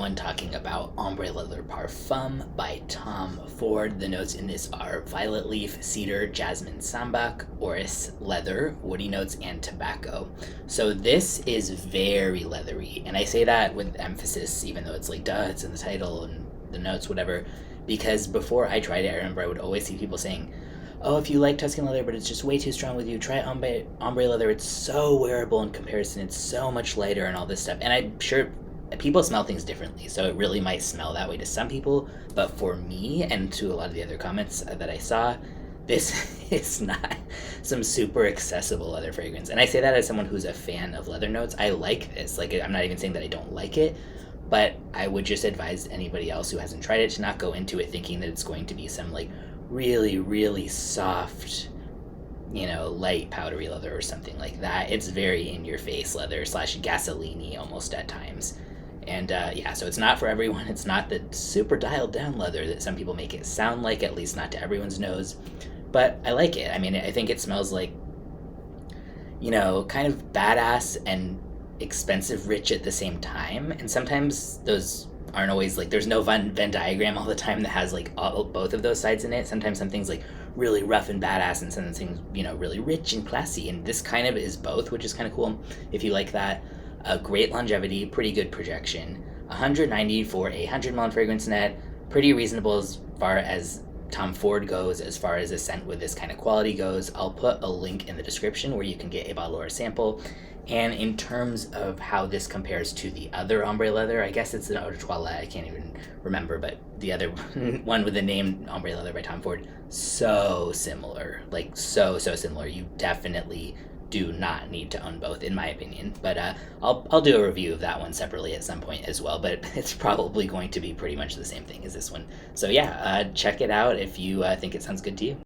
everyone, talking about Ombre Leather Parfum by Tom Ford. The notes in this are violet leaf, cedar, jasmine, sambac, orris, leather, woody notes, and tobacco. So this is very leathery, and I say that with emphasis, even though it's like, duh, it's in the title and the notes, whatever, because before I tried it, I remember I would always see people saying, oh, if you like Tuscan leather, but it's just way too strong with you, try ombre leather. It's so wearable in comparison. It's so much lighter and all this stuff. And I'm sure people smell things differently, so it really might smell that way to some people. But for me, and to a lot of the other comments that I saw, this is not some super accessible leather fragrance. And I say that as someone who's a fan of leather notes. I like this. Like, I'm not even saying that I don't like it, but I would just advise anybody else who hasn't tried it to not go into it thinking that it's going to be some like really, really soft, light powdery leather or something like that. It's very in your face leather / gasoline-y almost at times. And so it's not for everyone. It's not the super dialed down leather that some people make it sound like, at least not to everyone's nose. But I like it. I mean, I think it smells like, kind of badass and expensive rich at the same time. And sometimes those aren't always like, there's no Venn diagram all the time that has like both of those sides in it. Sometimes something's like really rough and badass, and some things, really rich and classy. And this kind of is both, which is kind of cool if you like that. Great longevity, pretty good projection. 190 for a 100 ml fragrance net, pretty reasonable as far as Tom Ford goes, as far as a scent with this kind of quality goes. I'll put a link in the description where you can get a bottle or a sample. And in terms of how this compares to the other ombre leather, I guess it's an eau de toilette, I can't even remember, but the other one with the name Ombre Leather by Tom Ford, so similar, like so similar. You definitely do not need to own both, in my opinion. But I'll do a review of that one separately at some point as well, but it's probably going to be pretty much the same thing as this one. So check it out if you think it sounds good to you.